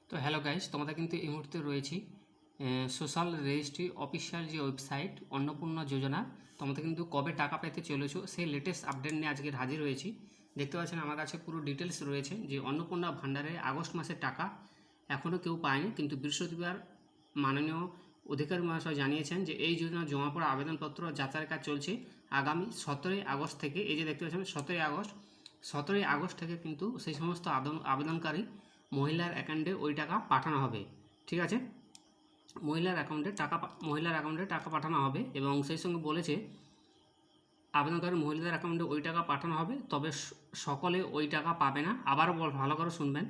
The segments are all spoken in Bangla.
তো হ্যালো গাইস, তোমাদের কিন্তু এই মুহূর্তে রয়েছি সোশ্যাল রেজিস্ট্রি অফিসিয়াল যে ওয়েবসাইট অন্নপূর্ণা যোজনা। তোমাদের কিন্তু কবে টাকা পেতে চলেছো সেই লেটেস্ট আপডেট নিয়ে আজকে হাজির হয়েছি। দেখতে পাচ্ছেন আমার কাছে পুরো ডিটেলস রয়েছে যে অন্নপূর্ণা ভাণ্ডারে আগস্ট মাসের টাকা এখনও কেউ পায়নি, কিন্তু বৃহস্পতিবার মাননীয় অধিকারী মহাশয় জানিয়েছেন যে এই যোজনা জমা পড়া আবেদনপত্র যাচাইয়ের কাজ চলছে আগামী 17ই আগস্ট থেকে। এই যে দেখতে পাচ্ছেন 17ই আগস্ট থেকে কিন্তু সেই সমস্ত আবেদনকারী মহিলার অ্যাকাউন্টে ওই টাকা পাঠানো হবে। ঠিক আছে, মহিলার অ্যাকাউন্টে টাকা পাঠানো হবে এবং সেই সঙ্গে বলেছে আবেদনকারী মহিলাদের অ্যাকাউন্টে ওই টাকা পাঠানো হবে, তবে সকলে ওই টাকা পাবে না। আবারও ভালো করে শুনবেন,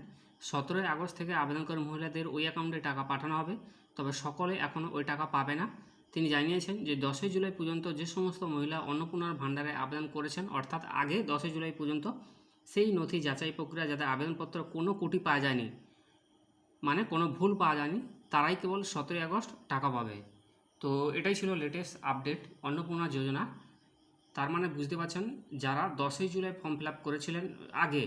17ই আগস্ট থেকে আবেদনকারী মহিলাদের ওই অ্যাকাউন্টে টাকা পাঠানো হবে, তবে সকলে এখনও ওই টাকা পাবে না। তিনি জানিয়েছেন যে 10ই জুলাই পর্যন্ত যে সমস্ত মহিলা অন্নপূর্ণার ভাণ্ডারে আবেদন করেছেন, অর্থাৎ আগে 10ই জুলাই পর্যন্ত সেই নথি যাচাই প্রক্রিয়া যাদের আবেদনপত্র কোনো ত্রুটি পাওয়া যায়নি, মানে কোনো ভুল পাওয়া যায়নি, তারাই কেবল 17ই আগস্ট টাকা পাবে। তো এটাই ছিল লেটেস্ট আপডেট অন্নপূর্ণা যোজনা। তার মানে বুঝতে পারছেন, যারা 10ই জুলাই ফর্ম ফিল আপ করেছিলেন আগে,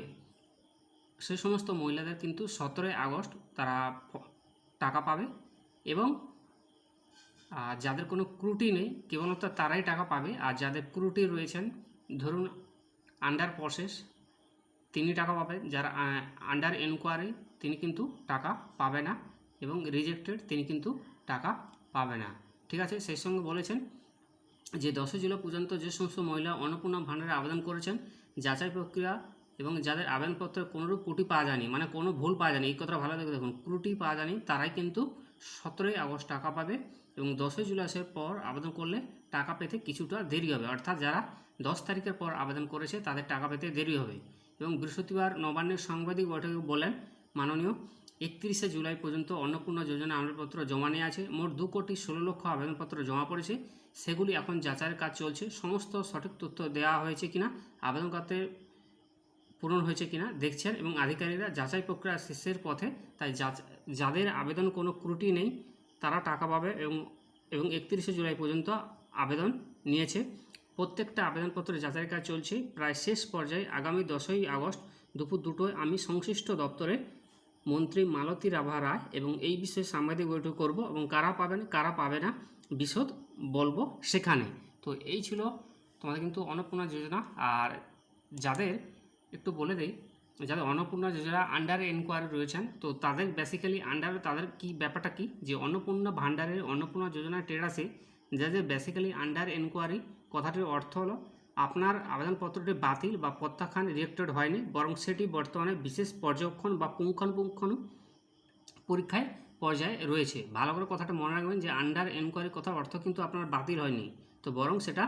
সেই সমস্ত মহিলাদের কিন্তু 17ই আগস্ট তারা টাকা পাবে এবং যাদের কোনো ত্রুটি নেই কেবলমাত্র তারাই টাকা পাবে। আর যাদের ত্রুটি রয়েছেন, ধরুন আন্ডার প্রসেস, তিনি টাকা পাবেন। যারা আন্ডার এনকোয়ারি তিনি কিন্তু টাকা পাবে না, এবং রিজেক্টেড তিনি কিন্তু টাকা পাবে না। ঠিক আছে, সেই সঙ্গে বলেছেন যে 10ই জুলাই পর্যন্ত যে সমস্ত মহিলা অন্নপূর্ণা ভাণ্ডারে আবেদন করেছেন যাচাই প্রক্রিয়া এবং যাদের আবেদনপত্রে কোনোরূপ ত্রুটি পাওয়া যায়নি, মানে কোনো ভুল পাওয়া যায়নি, এই কথাটা ভালো দেখে দেখুন, ত্রুটি পাওয়া যায়নি, তারাই কিন্তু 17ই আগস্ট টাকা পাবে। এবং 10ই জুলাইয়ের পর আবেদন করলে টাকা পেতে কিছুটা দেরি হবে, অর্থাৎ যারা 10 তারিখের পর আবেদন করেছে তাদের টাকা পেতে দেরি হবে। এবং বৃহস্পতিবার নবান্নের সাংবাদিক বৈঠকে বলেন মাননীয় 31শে জুলাই পর্যন্ত অন্নপূর্ণা যোজনা আবেদনপত্র জমা নিয়ে আছে। মোট 2,16,00,000 আবেদনপত্র জমা পড়েছে, সেগুলি এখন যাচাইয়ের কাজ চলছে। সমস্ত সঠিক তথ্য দেওয়া হয়েছে কিনা, আবেদনপত্রে পূরণ হয়েছে কিনা দেখছেন, এবং আধিকারিকরা যাচাই প্রক্রিয়া শেষের পথে। তাই যাদের আবেদন কোনো ত্রুটি নেই তারা টাকা পাবে এবং 31শে জুলাই পর্যন্ত আবেদন নিয়েছে। প্রত্যেকটা আবেদনপত্রের যাচাইয়ের কাজ চলছে, প্রায় শেষ পর্যায়ে। আগামী 10ই আগস্ট দুপুর 2টোয় আমি সংশ্লিষ্ট দপ্তরে মন্ত্রী মালতী রাভা রায় এবং এই বিষয়ে সাংবাদিক বৈঠক করব, এবং কারা পাবেন কারা পাবে না বিশদ বলবো সেখানে। তো এই ছিল তোমাদের কিন্তু অন্নপূর্ণা যোজনা। আর যাদের একটু বলে দেই, যাদের অন্নপূর্ণা যোজনা আন্ডারে এনকোয়ারি রয়েছেন, তো তাদের বেসিক্যালি আন্ডারে তাদের কি ব্যাপারটা কি, যে অন্নপূর্ণা ভাণ্ডারের অন্নপূর্ণা যোজনার টেরাসে যাদের বেসিক্যালি আন্ডার এনকোয়ারি, কথাটির অর্থ হলো আপনার আবেদনপত্রটি বাতিল বা প্রত্যাখ্যান রিজেক্টেড হয়নি, বরং সেটি বর্তমানে বিশেষ পর্যবেক্ষণ বা পুঙ্খানুপুঙ্খানু পরীক্ষায় পর্যায়ে রয়েছে। ভালো করে কথাটা মনে রাখবেন যে আন্ডার এনকোয়ারি কথার অর্থ কিন্তু আপনার বাতিল হয়নি, তো বরং সেটা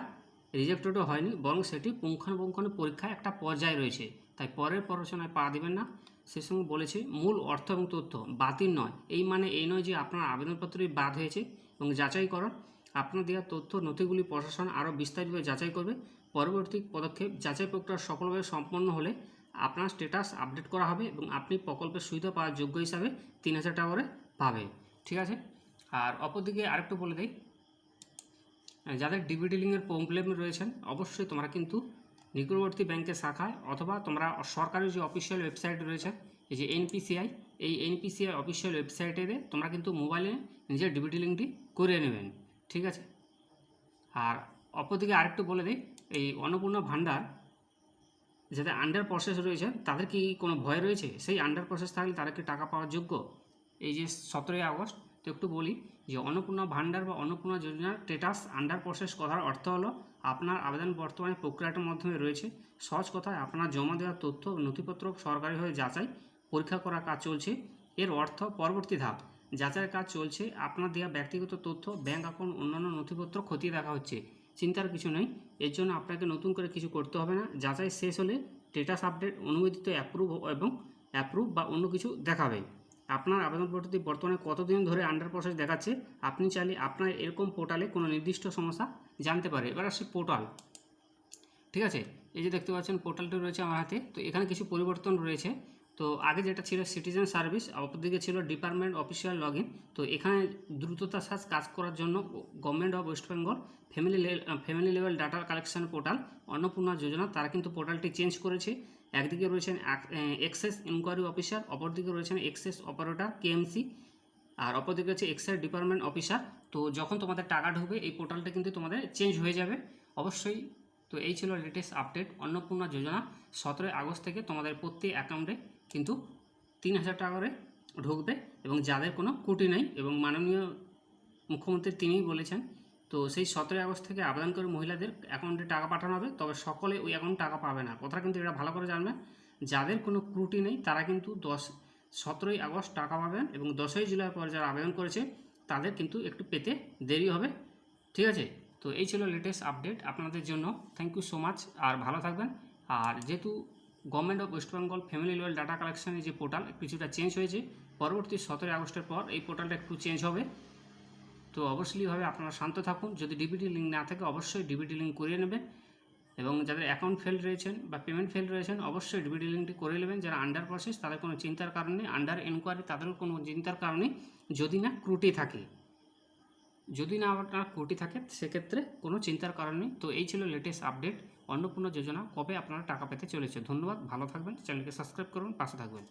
রিজেক্টেডও হয়নি, বরং সেটি পুঙ্খানুপুঙ্খানু পরীক্ষায় একটা পর্যায়ে রয়েছে। তাই পরের প্ররোচনায় পা দেবেন না। সে সঙ্গে বলেছে মূল অর্থ এবং তথ্য বাতিল নয়, এই মানে এই নয় যে আপনার আবেদনপত্রটি বাদ হয়েছে। এবং যাচাইকরণ, আপনার দেওয়া তথ্য নথিগুলি প্রশাসন আরও বিস্তারিতভাবে যাচাই করবে। পরবর্তী পদক্ষেপ, যাচাই প্রক্রিয়া সফলভাবে সম্পন্ন হলে আপনার স্ট্যাটাস আপডেট করা হবে এবং আপনি প্রকল্পের সুবিধা পাওয়ার যোগ্য হিসাবে 3,000 টাকা করে পাবে। ঠিক আছে, আর অপরদিকে আরেকটু বলে দিই, যাদের ডিবিটি লিঙ্কের প্রবলেম রয়েছেন, অবশ্যই তোমরা কিন্তু নিকটবর্তী ব্যাংকের শাখায় অথবা তোমরা সরকারি যে অফিসিয়াল ওয়েবসাইট রয়েছে, এই যে এনপিসিআই, এই এনপিসিআই অফিসিয়াল ওয়েবসাইটে তোমরা কিন্তু মোবাইলে নিজের ডিবিটি লিঙ্কটি করে নেবেন। ঠিক আছে, আর অপরদিকে আরেকটু বলে দিই, এই অন্নপূর্ণা ভাণ্ডার যাদের আন্ডার প্রসেস রয়েছে তাদের কি কোনো ভয় রয়েছে? সেই আন্ডার প্রসেস থাকলে তারা কি টাকা পাওয়ার যোগ্য? এই যে 17ই আগস্ট, তো একটু বলি যে অন্নপূর্ণা ভাণ্ডার বা অন্নপূর্ণা যোজনার স্ট্যাটাস আন্ডার প্রসেস কথার অর্থ হলো আপনার আবেদন বর্তমানে প্রক্রিয়াটার মাধ্যমে রয়েছে। সহজ কথায় আপনার জমা দেওয়া তথ্য নথিপত্র সরকারিভাবে যাচাই পরীক্ষা করার কাজ চলছে। এর অর্থ পরবর্তী ধাপ, যাচাইয়ের কাজ চলছে, আপনার দেওয়া ব্যক্তিগত তথ্য, ব্যাঙ্ক অ্যাকাউন্ট, অন্যান্য নথিপত্র খতিয়ে দেখা হচ্ছে। চিন্তার কিছু নেই, এর জন্য আপনাকে নতুন করে কিছু করতে হবে না। যাচাই শেষ হলে স্ট্যাটাস আপডেট অনুমোদিত অ্যাপ্রুভ বা অন্য কিছু দেখাবে। আপনার আবেদনপত্রটি বর্তমানে কতদিন ধরে আন্ডার প্রসেস দেখাচ্ছে, আপনি চাইলে আপনার এরকম পোর্টালে কোনো নির্দিষ্ট সমস্যা জানতে পারে। এবার আসছে পোর্টাল। ঠিক আছে, এই যে দেখতে পাচ্ছেন পোর্টালটি রয়েছে আমার হাতে। তো এখানে কিছু পরিবর্তন রয়েছে। তো আগে যেটা ছিল সিটিজেন সার্ভিস, অপরদিকে ছিল ডিপার্টমেন্ট অফিসিয়াল লগ ইন। তো এখানে দ্রুততার সাথে কাজ করার জন্য government of West Bengal family level data collection portal Annapurna Yojana, তারা কিন্তু পোর্টালটি চেঞ্জ করেছে। একদিকে রয়েছেন এক্সেস ইনকোয়ারি অফিসার, অপরদিকে রয়েছেন এক্সেস অপারেটর কেএমসি, আর অপরদিকে হচ্ছে এক্সাইজ ডিপার্টমেন্ট অফিসার। তো যখন তোমাদের টাকা ঢুকবে এই পোর্টালটা কিন্তু তোমাদের চেঞ্জ হয়ে যাবে অবশ্যই। তো এই ছিল লেটেস্ট আপডেট অন্নপূর্ণা যোজনা। 17 আগস্ট থেকে তোমাদের প্রত্যেক অ্যাকাউন্টে কিন্তু 3000 টাকা করে ঢুকবে, এবং যাদের কোনো ত্রুটি নেই, এবং মাননীয় মুখ্যমন্ত্রী তিনিই বলেছেন। তো সেই 17 আগস্ট থেকে আবেদন করে মহিলাদের অ্যাকাউন্টে টাকা পাঠানো হবে, তবে সকলে ওই অ্যাকাউন্টে টাকা পাবে না। কথা কিন্তু এটা ভালো করে জানবেন, যাদের কোনো ত্রুটি নেই তারা কিন্তু 17ই আগস্ট টাকা পাবেন, এবং 10ই জুলাই পর যারা আবেদন করেছে তাদের কিন্তু একটু পেতে দেরি হবে। ঠিক আছে, তো এই ছিল লেটেস্ট আপডেট আপনাদের জন্য। থ্যাংক ইউ সো মাচ, আর ভালো থাকবেন। আর যেহেতু government of West Bengal family level data কালেকশনের যে পোর্টাল কিছুটা চেঞ্জ হয়েছে, পরবর্তী 17 আগস্টের পর এই পোর্টালটা একটু চেঞ্জ হবে। তো অবশ্যইভাবে আপনারা শান্ত থাকুন, যদি ডিবিটি লিঙ্ক না থাকে অবশ্যই ডিবিটি লিঙ্ক করিয়ে নেবেন, এবং যাদের অ্যাকাউন্ট ফেল রয়েছেন বা পেমেন্ট ফেল রয়েছেন অবশ্যই ডিবিটি লিঙ্কটি করে নেবেন। যারা আন্ডার প্রসেস তাদের কোনো চিন্তার কারণ নেই, আন্ডার এনকোয়ারি তাদেরও কোনো চিন্তার কারণ নেই, যদি না ত্রুটি থাকে। যদি না আপনার ত্রুটি থাকে সেক্ষেত্রে কোনো চিন্তার কারণ নেই। তো এই ছিল লেটেস্ট আপডেট অন্নপূর্ণা যোজনা, কবে আপনারা টাকা পেতে চলেছে। ধন্যবাদ, ভালো থাকবেন, চ্যানেলকে সাবস্ক্রাইব করুন, পাশে থাকবেন।